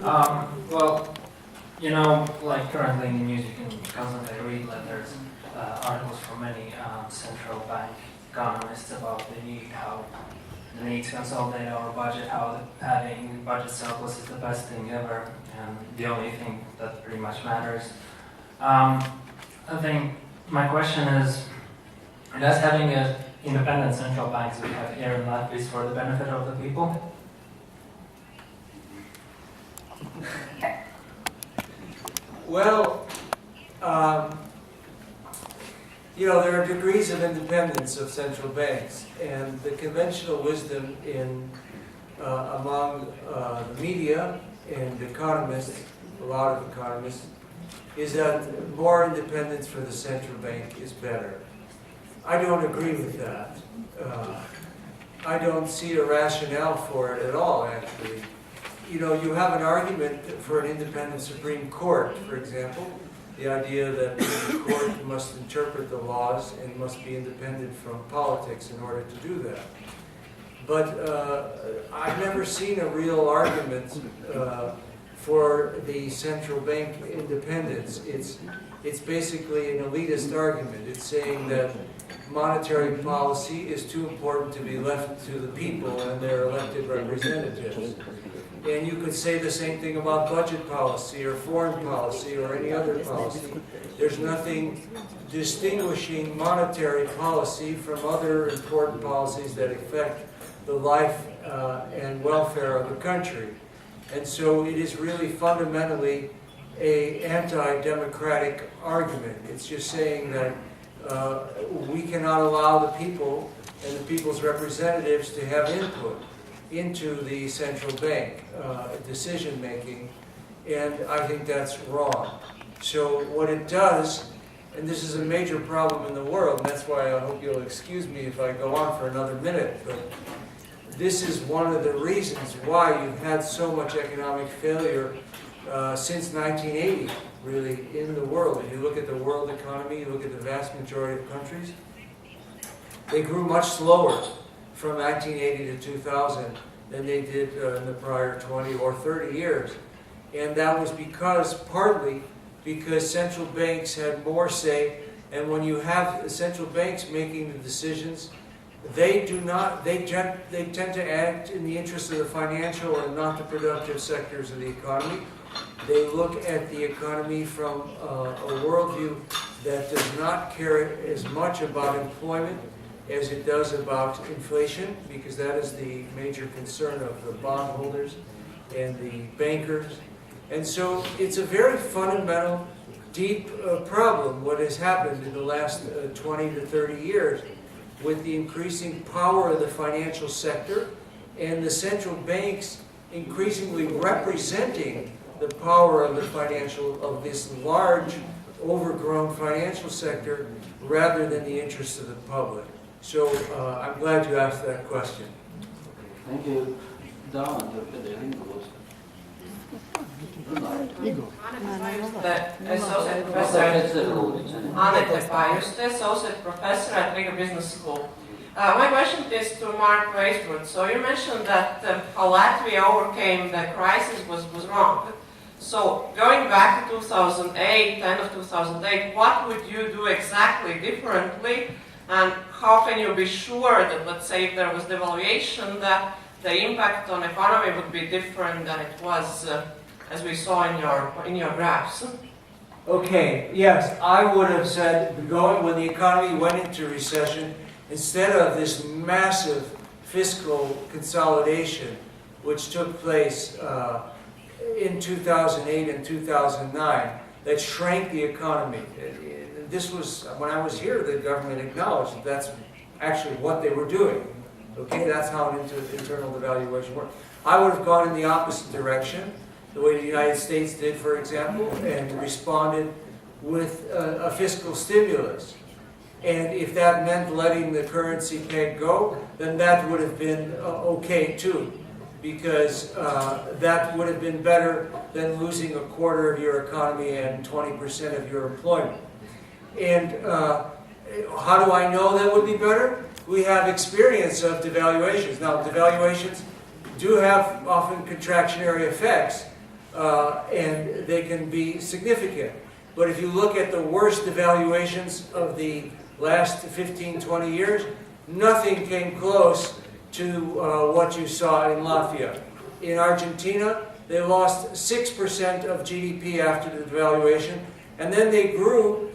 Well, you know, like currently in the news, you can constantly read letters, articles from many central bank economists about the need to consolidate our budget, how having budget surplus is the best thing ever, and the only thing that pretty much matters. I think my question is, does having an independent central bank as we have here in Latvia is for the benefit of the people? Well, you know, there are degrees of independence of central banks, and the conventional wisdom among the media and economists, a lot of economists, is that more independence for the central bank is better. I don't agree with that. I don't see a rationale for it at all, actually. You know, you have an argument for an independent Supreme Court, for example, the idea that the court must interpret the laws and must be independent from politics in order to do that. But I've never seen a real argument for the central bank independence. It's basically an elitist argument. It's saying that monetary policy is too important to be left to the people and their elected representatives. And you could say the same thing about budget policy or foreign policy or any other policy. There's nothing distinguishing monetary policy from other important policies that affect the life and welfare of the country. And so it is really fundamentally an anti-democratic argument. It's just saying that we cannot allow the people and the people's representatives to have input into the central bank decision-making, and I think that's wrong. So what it does, and this is a major problem in the world, and that's why I hope you'll excuse me if I go on for another minute, but this is one of the reasons why you've had so much economic failure since 1980, really, in the world. If you look at the world economy, you look at the vast majority of countries, they grew much slower from 1980 to 2000 than they did in the prior 20 or 30 years. And that was partly because central banks had more say, and when you have central banks making the decisions, they tend to act in the interest of the financial and not the productive sectors of the economy. They look at the economy from a worldview that does not care as much about employment as it does about inflation, because that is the major concern of the bondholders and the bankers. And so it's a very fundamental, deep problem, what has happened in the last 20 to 30 years with the increasing power of the financial sector and the central banks increasingly representing the power of of this large, overgrown financial sector rather than the interests of the public. So I'm glad you asked that question. Thank you. Anete Pajuste, Associate Professor at Riga Business School. My question is to Mark Weisbrot. So you mentioned that how Latvia overcame the crisis was wrong. So going back to 2008, end of 2008, what would you do exactly differently? And how can you be sure that, let's say, if there was devaluation, that the impact on economy would be different than it was, as we saw in your graphs? Okay, yes, I would have said, when the economy went into recession, instead of this massive fiscal consolidation, which took place in 2008 and 2009, that shrank the economy. This was, when I was here, the government acknowledged that that's actually what they were doing. Okay, that's how an internal devaluation works. I would have gone in the opposite direction, the way the United States did, for example, and responded with a fiscal stimulus. And if that meant letting the currency peg go, then that would have been okay too, because that would have been better than losing a quarter of your economy and 20% of your employment. And how do I know that would be better? We have experience of devaluations. Now, devaluations do have often contractionary effects, and they can be significant. But if you look at the worst devaluations of the last 15, 20 years, nothing came close to what you saw in Latvia. In Argentina, they lost 6% of GDP after the devaluation, and then they grew,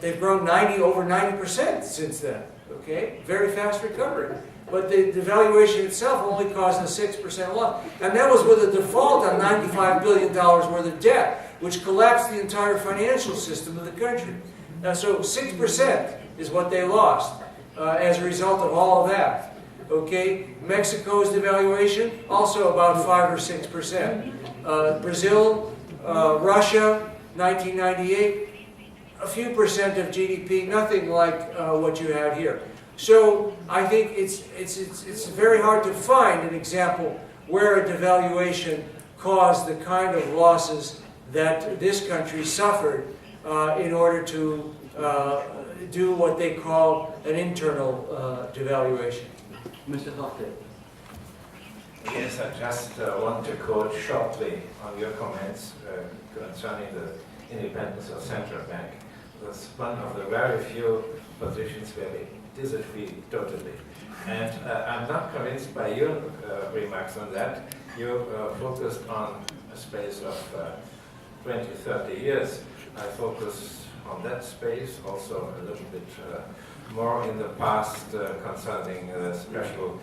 they've grown over 90% since then, okay? Very fast recovery. But the devaluation itself only caused a 6% loss. And that was with a default on $95 billion worth of debt, which collapsed the entire financial system of the country. So 6% is what they lost as a result of all of that. Okay, Mexico's devaluation, also about 5 or 6%. Brazil, Russia, 1998, a few percent of GDP, nothing like what you had here. So I think it's very hard to find an example where a devaluation caused the kind of losses that this country suffered in order to do what they call an internal devaluation. Mr. Hoffman. Yes, I just want to quote shortly on your comments concerning the independence of central bank. That's one of the very few positions where we disagree totally. And I'm not convinced by your remarks on that. You focused on a space of 20, 30 years. I focus on that space, also a little bit more in the past concerning the special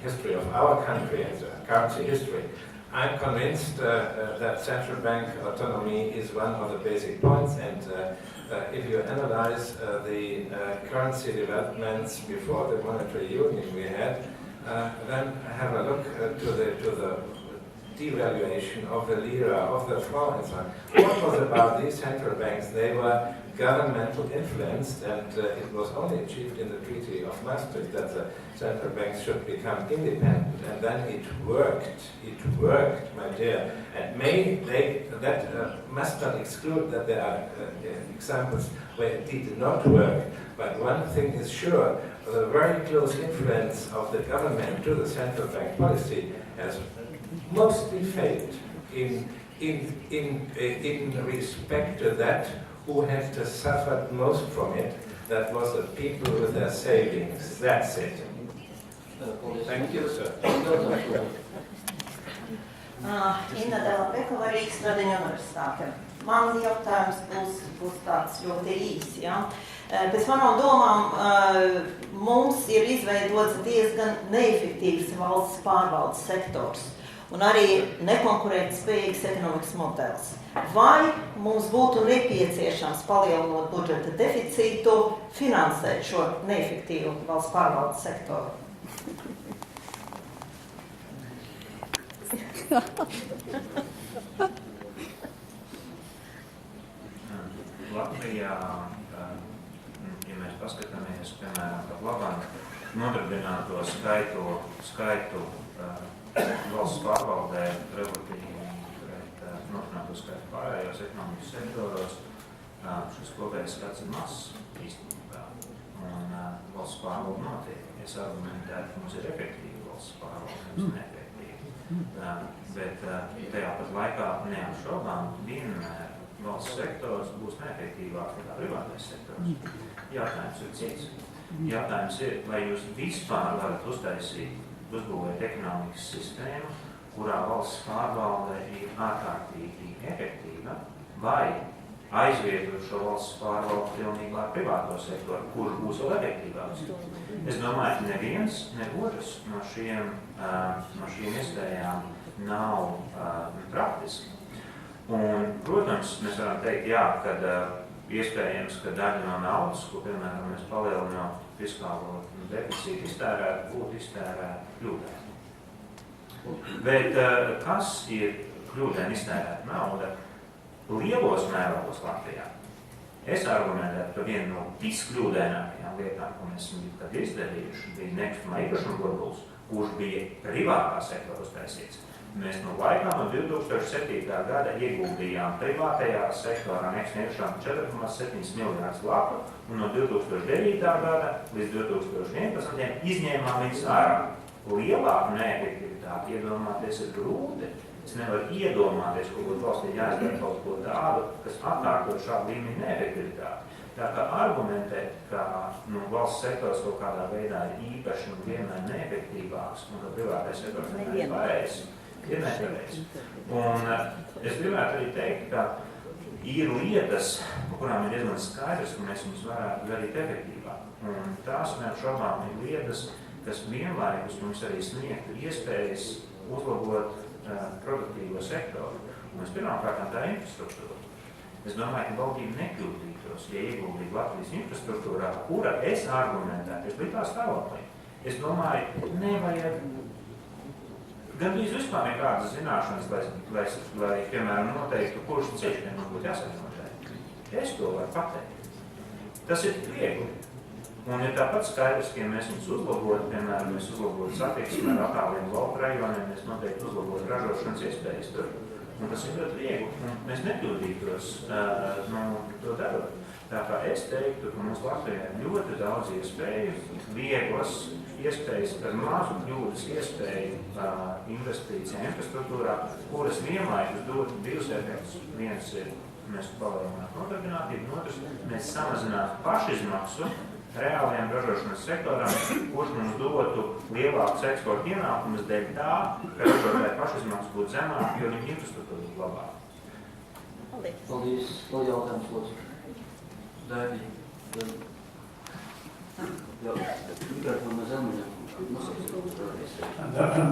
history of our country and currency history. I'm convinced that central bank autonomy is one of the basic points, and if you analyze the currency developments before the monetary union we had, then have a look to the devaluation of the lira, of the franc, and so on. What was about these central banks? They were governmental influenced, and it was only achieved in the Treaty of Maastricht that the central banks should become independent, and then it worked, my dear. And that must not exclude that there are examples where it did not work, but one thing is sure, the very close influence of the government to the central bank policy has mostly failed in respect to that who had suffered most from it. That was the people with their savings. That's it. Thank you, sir. Inna Delapekova, Rīgas Tradiņu universitāte. Man jautājums būs tāds ļoti īsi. Ja? Pēc manām domām mums ir izveidots diezgan neefektīvs valsts pārvaldes sektors un arī nekonkurētspējīgs ekonomikas modelis. Vai mums būtu nepieciešams, palielinot budžeta deficītu, finansēt šo neefektīvu valsts pārvaldes sektoru? Latvijā, ja mēs paskatāmies, piemēram, pat labāk nodarbināto skaitu valsts pārvaldē relatīvi pret nodarbināto skaitu pārējos ekonomikas sektoros, šis kopējais skats ir mazs īstenībā. Un valsts pārvalde notiek. Es argumentētu, ka mums ir efektīva valsts pārvalde, mums ir neefektīva. Bet tajā pat laikā neapšaubām vienmēr valsts sektors būs neefektīvāks nekā privātais sektors. Jautājums ir cits. Jautājums ir, vai jūs vispār varat uzbūvēt ekonomikas sistēmu, kurā valsts pārvalde ir ārkārtīgi efektīva, vai aizvietot šo valsts pārvaldi pilnībā ar privāto sektoru, kurš būs vēl efektīvāks. Es domāju, ka neviens, ne otrs no šīm iespējām nav praktiski. Un, protams, mēs varam teikt, jā, kad iespējams, ka daļa no naudas, ko, piemēram, mēs palielinām fiskālo deficītu iztērēt, būtu iztērēt kļūdēm. Bet kas ir kļūdēm iztērēt nauda lielos mērogos Latvijā? Es argumentētu, ka viena no viskļūdēnākajām lietām, ko mēs esam izdarījuši, bija nekustamā īpašuma burbulis, kurš bija privātā sektora uztaisīts. Mēs no laikā no 2007. gada ieguldījām privātajā sektorā nekustamā 4,7 miljārdus latu, un no 2009. gada līdz 2011. izņēmām viņus ārā. Lielāku neefektivitāti iedomāties ir grūti. Es nevaru iedomāties, ka būtu valstī jāizdara kaut ko tādu, kas atkārtot šādu līmeņu neefektivitāti. Tā kā argumentēt, ka valsts sektors kaut kādā veidā ir īpaši un vienmēr neefektīvāks, un ka privātais sektors vienmēr ir pareizs, ir nepareizs. Un es gribētu arī teikt, ka ir lietas, par kurām ir diezgan skaidrs, ka mēs viņus varētu darīt efektīvāk. Un tās neapšaubām ir lietas, kas vienlaikus mums arī sniegtu iespējas uzlabot produktīvo sektoru. Un es pirmkārt tā infrastruktūra. Es domāju, ka valdība nekļūdītos, ja ieguldītu Latvijas infrastruktūrā, kura es argumentētu, es biju tā stāvoklī. Es domāju, nevajag gandrīz vispār nekādas zināšanas, lai piemēram, noteiktu, kurš ceļš mums būtu jāsaņemotē. Es to varu pateikt. Tas ir viegli. Un ir tāpat skaidrs, ka ja mēs viņus uzlabotu, piemēram, mēs uzlabotu satiksmi ar attāliem lauku rajoniem, mēs noteikti uzlabotu ražošanas iespējas tur. Un tas ir ļoti viegli. Un mēs nekļūdītos to darot. Tā kā es teiktu, ka mums Latvijā ir ļoti daudz iespēju, vieglas iespējas, ar mazu kļūdas iespēju investīcijā infrastruktūrā, kuras vienlaikus dod divus efektus. Viens ir, mēs palielinātu nodarbinātību, un otrs, mēs samazinātu pašizmaksu reālajām ražošanas sektorām, kurš mums dotu lielākus eksporta ienākumus dēļ tā, ka ražotāji pašizmaksas būtu zemāk, jo viņu infrastruktūra būtu labāka. Paldies. Vēl jautājums, lūdzu. Daini. Mikrofonu Zelmeņam.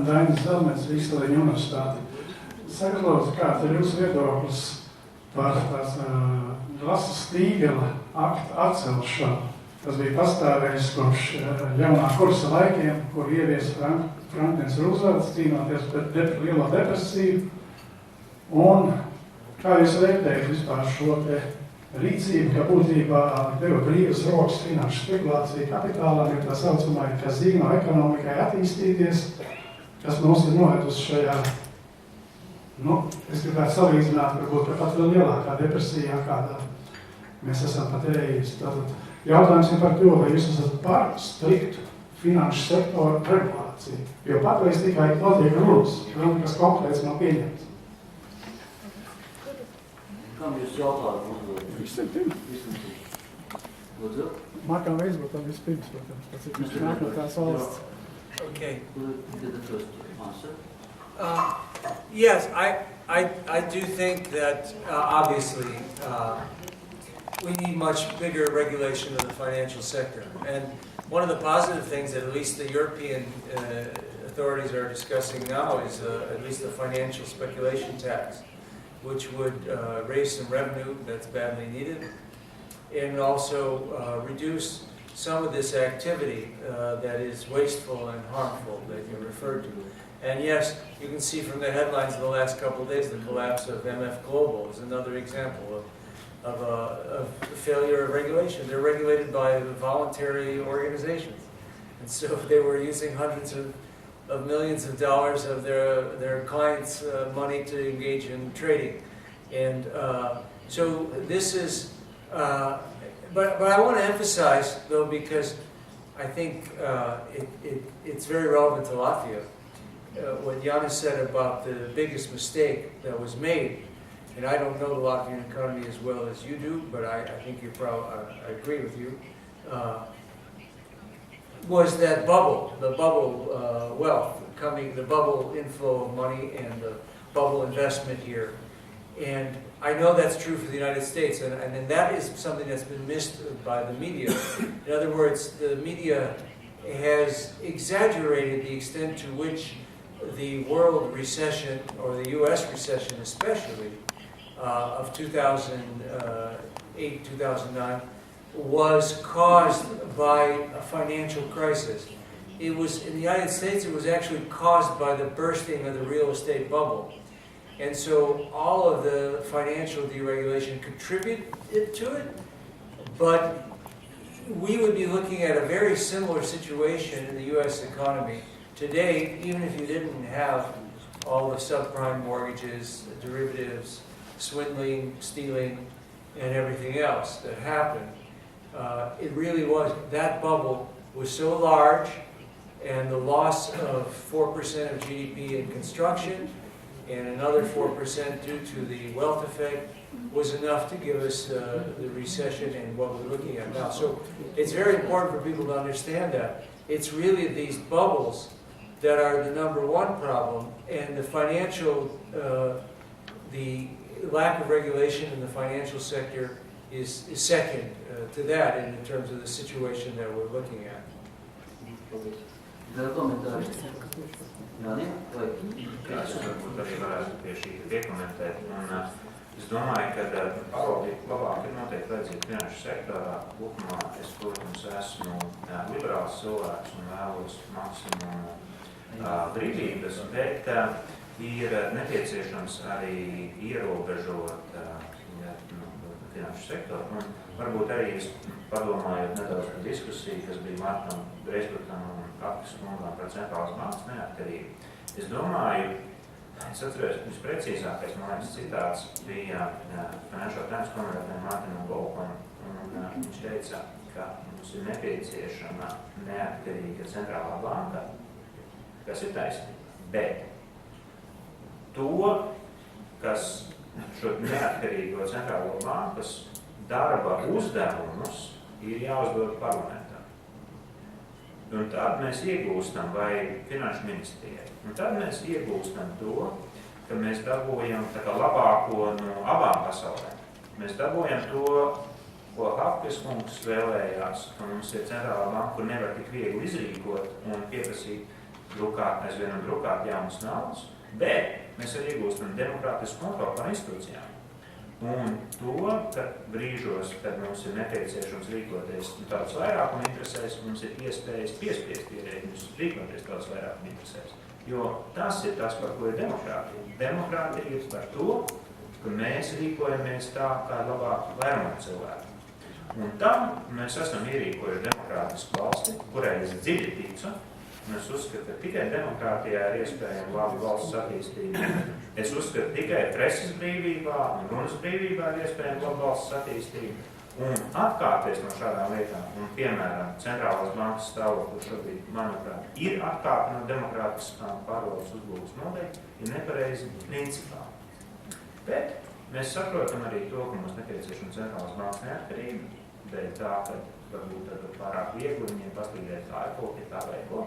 Dainis Zelmeņs, Vīkseliņa universitāte. Sagatavot, kāds ir jūsu viedoklis par tās Rasas Tīgela akta atcelšanu, kas bija pastāvējis kopš jaunā kursa laikiem, kur ievies Franklins Roosevelts cīnoties pret lielo depresiju. Un kā jūs vērtējat vispār šo te rīcību, ka būtībā deva brīvas rokas finanšu spekulācija kapitālām, ir tā saucamā kazino ekonomikai attīstīties, kas mums ir novedusi šajā, es gribētu salīdzināt, varbūt pat vēl lielākā depresijā, kādā mēs esam pat ējusi. Tātad jautājums ir par to, vai jūs esat par striktu finanšu sektoru regulāciju, jo patreiz tikai notiek runas, kas konkrēts nav pieņemts. Kam jūs jautājumu uzdod? Visiem. Lūdzu? Markam Veisbrutam vispirms, protams, pēc cik viņš nāk no tās valsts. Okay. Who did the first answer? Yes, I do think that obviously we need much bigger regulation of the financial sector. And one of the positive things that at least the European authorities are discussing now is at least a financial speculation tax, which would raise some revenue that's badly needed, and also reduce some of this activity that is wasteful and harmful that you referred to. And yes, you can see from the headlines of the last couple of days, the collapse of MF Global is another example of failure of regulation. They're regulated by voluntary organizations. And so they were using hundreds of millions of dollars of their clients' money to engage in trading. And so this is, but I want to emphasize, though, because I think it's very relevant to Latvia, what Janis said about the biggest mistake that was made, and I don't know the Latvian economy as well as you do, but I think I agree with you, was that bubble, the bubble wealth coming, the bubble inflow of money and the bubble investment here. And I know that's true for the United States, and that is something that's been missed by the media. In other words, the media has exaggerated the extent to which the world recession, or the U.S. recession especially, of 2008, 2009, was caused by a financial crisis. It was, in the United States, it was actually caused by the bursting of the real estate bubble. And so all of the financial deregulation contributed to it, but we would be looking at a very similar situation in the U.S. economy today, even if you didn't have all the subprime mortgages, derivatives, swindling, stealing, and everything else that happened. It really was, that bubble was so large, and the loss of 4% of GDP in construction, and another 4% due to the wealth effect was enough to give us the recession and what we're looking at now. So it's very important for people to understand that. It's really these bubbles that are the number one problem, and the financial, the lack of regulation in the financial sector is second to that in terms of the situation that we're looking at. Vēl komentāri? Jāni, vai? Es varbūt arī varētu pie šī piekomentēt. Un es domāju, ka pavaldi labāk ir noteikti vajadzīgi finanšu sektorā. Kopumā es, protams, esmu liberāls cilvēks un vēlos maksimumu brīvības, bet ir nepieciešams arī ierobežot finanšu sektoru. Un varbūt arī es padomājot nedaudz par diskusiju, kas bija Martam Breisbutam un Kapkas kungām par centrālās bankas neatkarību. Es domāju, es atceros, visprecīzākais, man liekas, citāts bija Financial Times komentētājiem Martinam Volkam, un viņš teica, ka mums ir nepieciešama neatkarīga centrālā banka, kas ir taisnība, bet to, kas šo neatkarīgo centrālo bankas darba uzdevumus ir jāuzdod parlamentā. Un tad mēs iegūstam, vai finanšu ministrijai, un tad mēs iegūstam to, ka mēs dabūjam tā kā labāko no abām pasaulēm. Mēs dabūjam to, ko Hapkes kungs vēlējās, ka mums ir centrālā banka, kur nevar tik viegli izrīkot un pieprasīt drukāt, aizvien un drukāt jaunas naudas, bet mēs arī iegūstam demokrātisku kontroli par institūcijām. Un to, ka brīžos, kad mums ir nepieciešams rīkoties tāds vairākuma interesēs, mums ir iespējas piespiest ierēģņus rīkoties tāds vairākuma interesēs. Jo tas ir tas, par ko ir demokrātija. Demokrātija ir par to, ka mēs rīkojamies tā, kā labāk vairumā cilvēku. Un tam mēs esam ierīkojuši demokrātisku valsti, kurai es dziļi ticu. Un es uzskatu, ka tikai demokrātijā ir iespējama labi valsts attīstība. Es uzskatu, tikai preses brīvībā un runas brīvībā ir iespējama labi valsts attīstība. Un atkāpties no šādām lietām, un piemēram, centrālās bankas stāvokļu šobrīd, manuprāt, ir atkāpe no demokrātiskām pārvaldes uzbūves modeļa, ir nepareizi principā. Bet mēs saprotam arī to, ka mums nepieciešama centrālās bankas neatkarība, dēļ tā, ka varbūt tad pārāk viegli viņiem pastrīdēt kā epokļi, tā vai ko.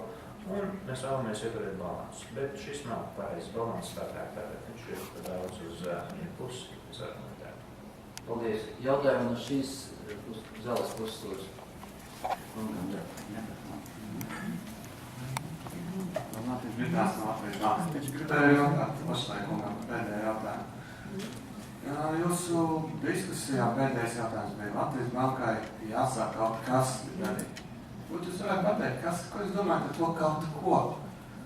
Un mēs vēlamies ieturēt balansu, bet šis nav pareizs balans tātāk, viņš ir daudz uz vienu pusi, es argumentētu. Paldies. Jautājumu no šīs zāles puses. Latvijas brīdās no Latvijas valsts. Gribēju jautāt pašlaikungam pēdējo jautājumu. Jūsu diskusijā pēdējais jautājums bija Latvijas bankai jāsāk kaut kas darīt. Būtu jūs varētu pateikt, ko jūs domājat ar to kaut ko?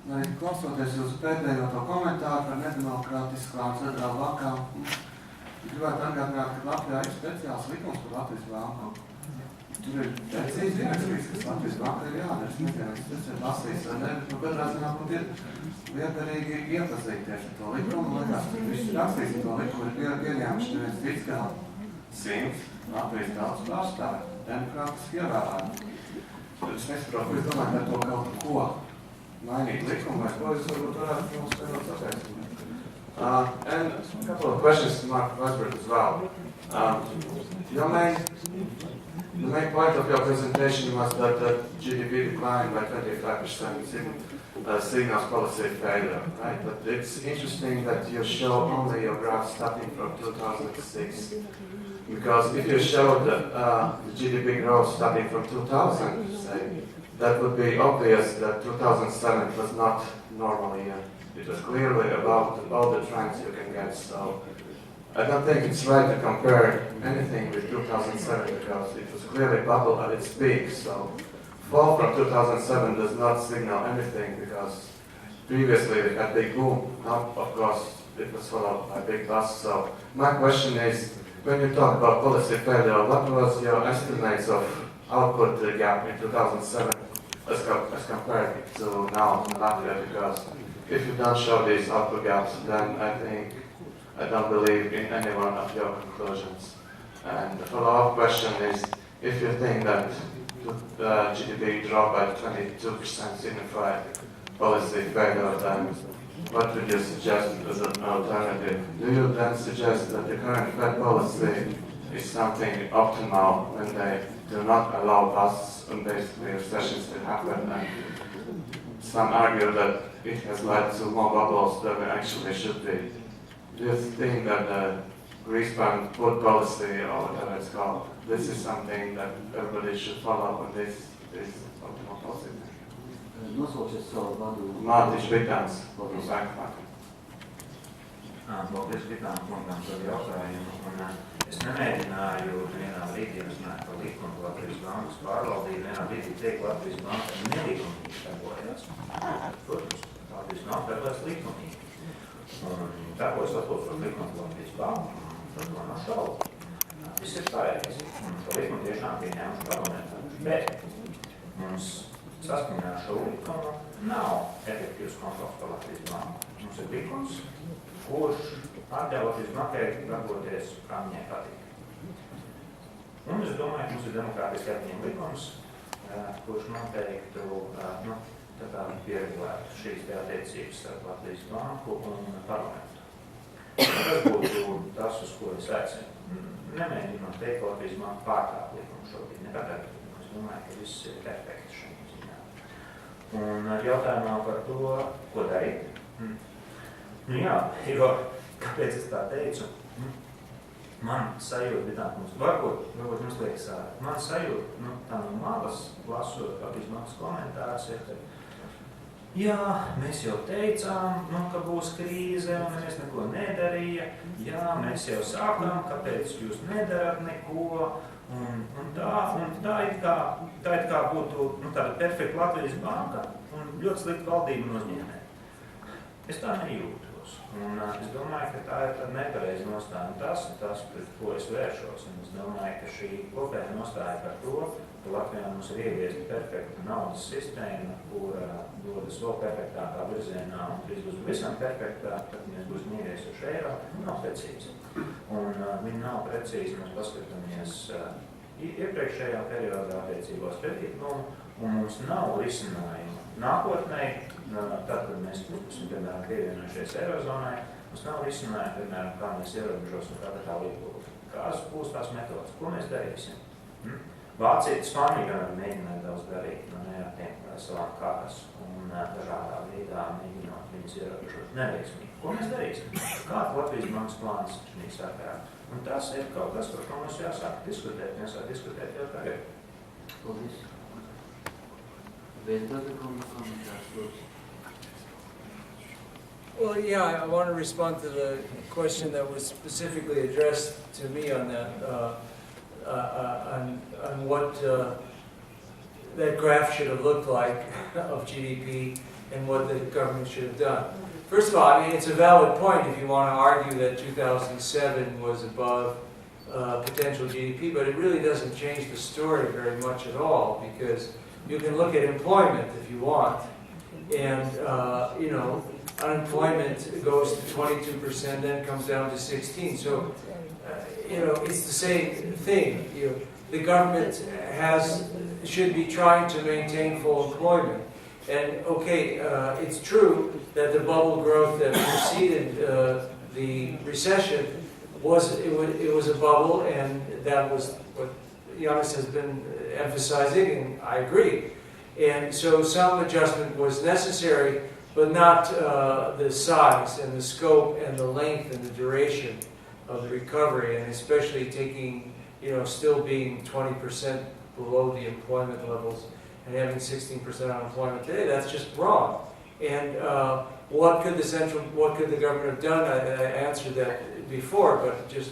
Arī klausoties jūsu pēdējo to komentāru par nedemokrātiskām centrālām bankām, gribētu atgādināt, ka Latvijā ir speciāls likums par Latvijas banku. Tur ir precīzi ierakstīts, kas Latvijas banka ir jādara. Es nezinu, tas ir lasījis vai ne, bet katrā ziņā būtu ir liederīgi iepazīties ar to likumu. Liekas, tur viss ir rakstīts, to likumu ir pieņēmuši neviens cits kā 100 Latvijas tautas pārstāvji, demokrātiski ievēlēti. Es nesaprotu, ko jūs domājat ar to kaut ko mainīt likumu, vai ko jūs varbūt varētu mums skaidrot pateikt. And a couple of questions to Mark Weisberg as well. The main point of your presentation was that the GDP declined by 25% signals policy failure, right? But it's interesting that you show only your graph starting from 2006. Because if you show the GDP growth starting from 2000, say, that would be obvious that 2007 was not normal year. It was clearly about all the trends you can get. So I don't think it's right to compare anything with 2007 because it was clearly bubble at its peak. So fall from 2007 does not signal anything because previously we had big boom. Now, of course, it was followed by big bust. So my question is, when you talk about policy failure, what was your estimates of output gap in 2007 as compared to now in Latvia? Because if you don't show these output gaps, then I don't believe in any one of your conclusions. And the follow-up question is, if you think that GDP dropped by 22% signified policy failure, then what would you suggest as an alternative? Do you then suggest that the current Fed policy is something optimal when they do not allow busts and basically recessions to happen? And some argue that it has led to more bubbles than it actually should be. Do you think that the Greenspan food policy, or whatever it's called, this is something that everybody should follow, and this is optimal policy? Nosaucies savu vadu. Mārtiņš Vitāns, lūdzu, sākumā. Paldies Vitāna kungam par jautājumu. Un es nemēģināju vienā brīdī runāt par likumu Latvijas bankas pārvaldību, vienā brīdī teikt, Latvijas banka nelikumīgi darbojas. Protams, Latvijas banka darbojas likumīgi. Un darbojas atbilstot likumu Latvijas banku, tad man nav šaubu. Viss ir pareizi. Un šo likumu tiešām pieņēmuši parlamentā. Bet mums saskaņā ar šo likumu nav efektīvs kontrols par Latvijas banku. Mums ir likums, kurš atļauj Latvijas bankai darboties, kā viņai patīk. Un es domāju, ka mums ir demokrātiski atņem likums, kurš noteiktu, pieregulētu šīs attiecības starp Latvijas banku un parlamentu. Tas būtu tas, uz ko es aicinu. Nemēģinot teikt, ka Latvijas banka pārkāp likumu šobrīd, nekad. Es domāju, ka viss ir perfekti šajā ziņā. Un jautājumā par to, ko darīt. Nu jā, jo, kāpēc es tā teicu? Man sajūta, bet mums varbūt mums liekas, man sajūta, tā no malas, lasot Latvijas bankas komentārus, ir, ka jā, mēs jau teicām, ka būs krīze, un mēs neko nedarīja. Jā, mēs jau sākām, kāpēc jūs nedarat neko. Un tā it kā būtu tāda perfekta Latvijas banka un ļoti slikta valdība un uzņēmēji. Es tā nejūtos. Un es domāju, ka tā ir tāda nepareiza nostāja. Un tas ir tas, pret ko es vēršos. Un es domāju, ka šī kopēja nostāja par to, ka Latvijā mums ir ieviesta perfekta naudas sistēma, kura dodas vēl perfektākā virzienā un drīz būs visam perfektāk, tad mēs būsim ieviesuši eiro, nav precīzi. Un viņi nav precīzi, mēs paskatāmies iepriekšējā periodā attiecībās kredītlumu, un mums nav risinājumu nākotnē, tad, kad mēs būsim, piemēram, pievienojušies eirozonai, mums nav risinājumu, piemēram, kā mēs ierobežosim kapitāla ieplūdu. Kādas būs tās metodas? Ko mēs darīsim? Vācija, Spānija gan mēģināja daudz darīt, ar tiem savām kāras un dažādā veidā mēģinot viņus ierobežot neveiksmīgi. Ko mēs darīsim? Kāda Latvijas bankas plāns šī sakarā? Un tas ir kaut kas, par ko mums jāsāk diskutēt, jāsāk diskutēt jau tagad. Paldies. Vēl tāda komentārs, lūdzu. Well, yeah, I want to respond to the question that was specifically addressed to me on that, on what that graph should have looked like of GDP and what the government should have done. First of all, I mean, it's a valid point if you want to argue that 2007 was above potential GDP, but it really doesn't change the story very much at all, because you can look at employment if you want, and unemployment goes to 22%, then comes down to 16%. So, it's the same thing. The government should be trying to maintain full employment. And okay, it's true that the bubble growth that preceded the recession was a bubble, and that was what Giannis has been emphasizing, and I agree. And so some adjustment was necessary, but not the size and the scope and the length and the duration of the recovery, and especially taking, still being 20% below the employment levels and having 16% unemployment today. That's just wrong. And what could the government have done? I answered that before, but just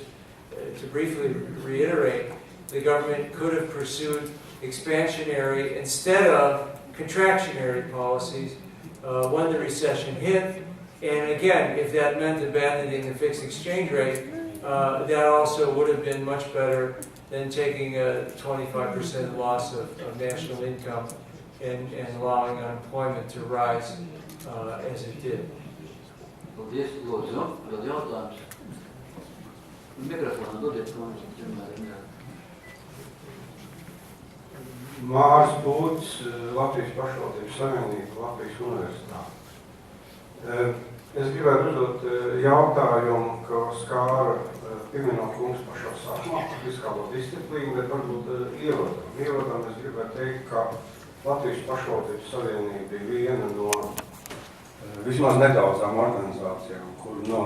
to briefly reiterate, the government could have pursued expansionary instead of contractionary policies when the recession hit. And again, if that meant abandoning the fixed exchange rate, that also would have been much better than taking a 25% loss of national income and allowing unemployment to rise as it did. Paldies, lūdzu. Vēl jautājums. Mikrofonu dodiet, vienmēr. Mārs Būts, Latvijas pašvaldības savienība, Latvijas universitāte. Es gribētu uzdot jautājumu, ko skāra pieminot kungs pašā sākumā par fiskālo disciplīnu, bet varbūt ievadam. Ievadam es gribētu teikt, ka Latvijas pašvaldības savienība bija viena no vismaz nedaudzām organizācijām, kur no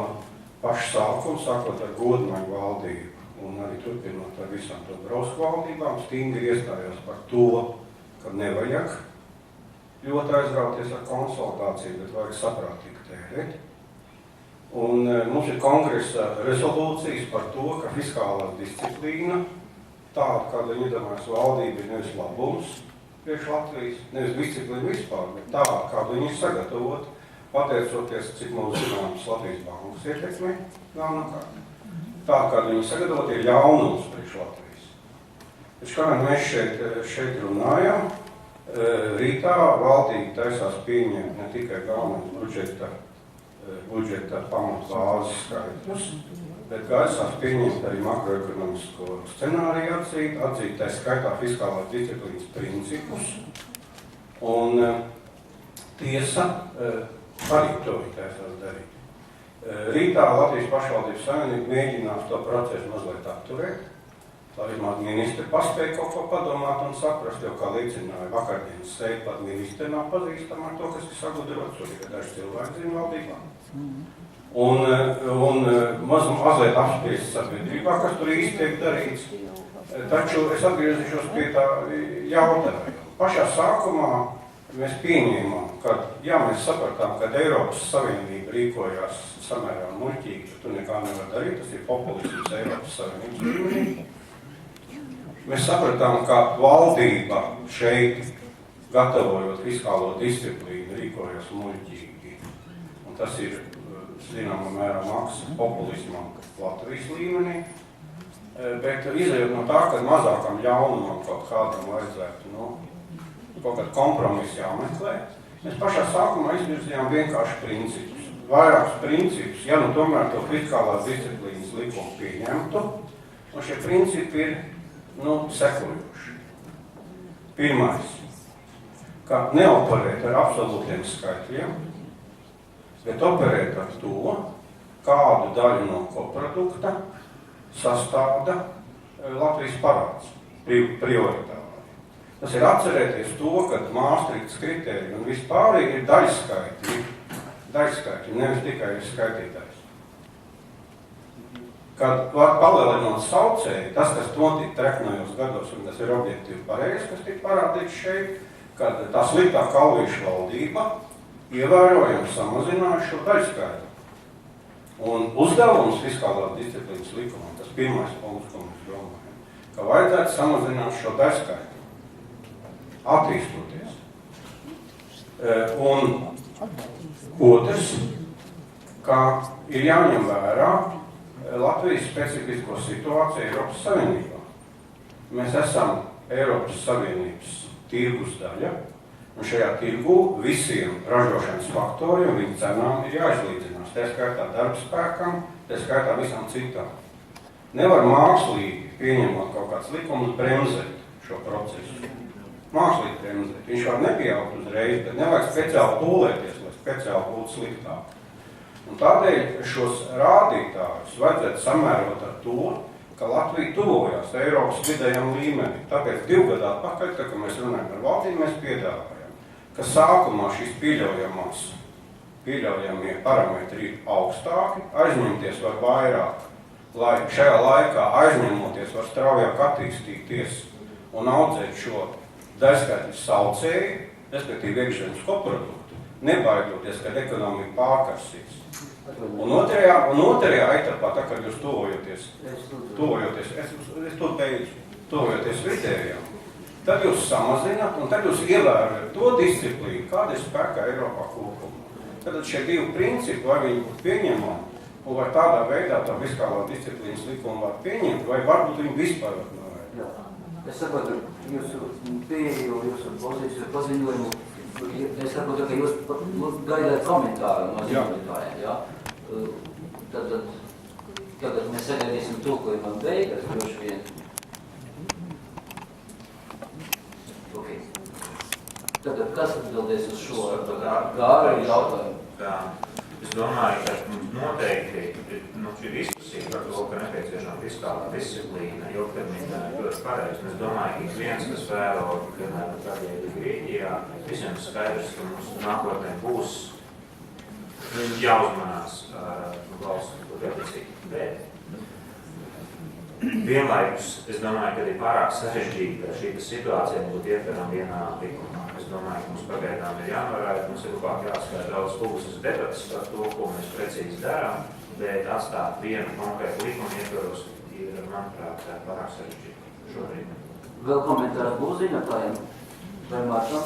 paša sākuma, sākot ar Godmaņu valdību un arī turpinot ar visām to Brausku valdībām, stingri iestājās par to, ka nevajag ļoti aizrauties ar konsolidāciju, bet vajag saprātīgi tērēt. Un mums ir kongresa rezolūcijas par to, ka fiskālā disciplīna, tāda, kāda viņa iedomājas valdība, ir nevis labums priekš Latvijas, nevis disciplīna vispār, bet tāda, kāda viņa ir sagatavota, pateicoties, cik mums zināms Latvijas bankas ietekmē, galvenokārt. Tā, kāda viņa sagatavot, ir ļaunums priekš Latvijas. Taču, kā mēs šeit runājam, rītā valdība taisās pieņemt ne tikai galvenais budžeta pamatvāzes skaitļus, bet gaisās pieņemt arī makroekonomisko scenāriju atzīt tā skaitā fiskālās disciplīnas principus. Un tiesa arī to viņa taisās darīt. Rītā Latvijas pašvaldības savienība mēģinās to procesu mazliet apturēt, lai vismaz ministri paspēja kaut ko padomāt un saprast, jo, kā liecināja vakardienas sēde, pat ministri nav pazīstama ar to, kas ir sagudrots, un tikai daži cilvēki zina valdībā. Un mazliet apspriest sabiedrībā, kas tur īsti tiek darīts. Taču es atgriezīšos pie tā jautājuma. Pašā sākumā mēs pieņēmām, ka, ja mēs sapratām, ka Eiropas Savienība rīkojās samērā muļķīgi, tad tu nekā nevar darīt, tas ir populisms Eiropas Savienības līmenī. Mēs sapratām, ka valdība šeit, gatavojot fiskālo disciplīnu, rīkojas muļķīgi. Un tas ir, zināmā mērā, maksa populismam Latvijas līmenī. Bet izējot no tā, ka mazākam ļaunumam kaut kādam vajadzētu, kaut kādu kompromisu jāmeklē, mēs pašā sākumā izvirzījām vienkārši principus. Vairākus principus, ja nu tomēr to fiskālās disciplīnas likumu pieņemtu, un šie principi ir, sekojoši. Pirmais, ka neoperēt ar absolūtiem skaitļiem, bet operēt ar to, kādu daļu no koprodukta sastāda Latvijas parāds prioritāri. Tas ir atcerēties to, ka Maastrichtas kritērija un vispārīgi ir daļskaitļi, nevis tikai ir skaitītājs. Kad var palielinot saucēju, tas, kas notika treknajos gados, un tas ir objektīvi pareizi, kas tika parādīts šeit, kad tā sliktā Kalvīša valdība ievērojami samazināja šo daļskaitu. Un uzdevums fiskālās disciplīnas likumam, tas pirmais punkts, ko mēs domājam, ka vajadzētu samazināt šo daļskaitu, attīstoties. Un otrs, ka ir jāņem vērā Latvijas specifisko situāciju Eiropas Savienībā. Mēs esam Eiropas Savienības tirgus daļa, un šajā tirgu visiem ražošanas faktoriem un viņu cenām ir jāizlīdzinās. Tā skaitā darbspēkam, tā skaitā visām citām. Nevar mākslīgi pieņemot kaut kāds likums bremzēt šo procesu. Mākslīgi bremzēt. Viņš var nepieaugt uzreiz, bet nevajag speciāli tūlēties, lai speciāli būtu sliktāk. Un tādēļ šos rādītājus vajadzētu samērot ar to, ka Latvija tuvojās Eiropas vidējam līmeni. Tāpēc 2 gadu atpakaļ, kad mēs runājam ar valdību, mēs piedāvājam, ka sākumā šīs pieļaujamie parametri ir augstāki, aizņemties var vairāk, lai šajā laikā aizņemoties var straujāk attīstīties un audzēt šo daļskaitļu saucēju, respektīvi iekšzemes koproduktu, nebaidoties, kad ekonomika pārkarsīs. Un otrajā etapā, tā kad jūs tuvojoties vidējām, tad jūs samazināt un tad jūs ievērojat to disciplīnu, kāda ir spēkā Eiropā kopumā. Tad šie 2 principi, vai viņi būtu pieņemami, un vai tādā veidā tā fiskālā disciplīnas likuma var pieņemt, vai varbūt viņi vispār var novērst. Es saprotu jūsu pieeju, jūsu pozīciju, paziņojumu. Es saprotu, ka jūs gaidāt komentāru no ziņotājiem, ja? Tad mēs sagaidīsim tulkojumam beigas, droši vien. Okay. Tad kas atbildēs uz šo gāru jautājumu? Es domāju, ka mums noteikti šī diskusija par to, ka nepieciešama fiskālā disciplīna ilgtermiņā ir ļoti pareizi. Es domāju, ka ik viens, kas vēro, piemēram, tragēdiju Grieķijā, visiem skaidrs, ka mums nākotnē būs jāuzmanās valsts deficītu. Bet vienlaikus, es domāju, ka ir pārāk sarežģīta šī situācija būtu ietverama vienā likumā. Es domāju, ka mums pagaidām ir jānorāda, mums ir labāk jāskatās daudz publiskas debatas par to, ko mēs precīzi darām, bet atstāt vienu konkrētu likumu ietveros ir, manuprāt, pārāk sarežģīta šobrīd. Vēl komentārs būs zinātājiem vai Maršam,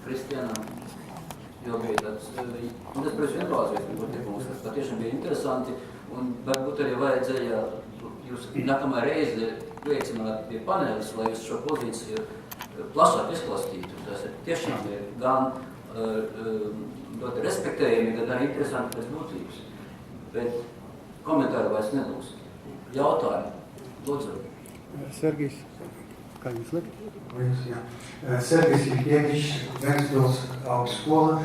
Kristianam, jo bija tāds, un tas pēc vienbāzēs, kas patiešām bija interesanti, un varbūt arī vajadzēja jūs nākamā reize veicināt pie panelis, lai jūs šo pozīciju plašāk izklāstītu. Tas ir tiešām ir gan ļoti respektējami, gan arī interesanti pēc būtības. Bet komentāri vairs nebūs. Jautājumi. Lūdzu. Sergejs, kā jums liek? Sergejs Ilkevičs, Ventspils augstskola.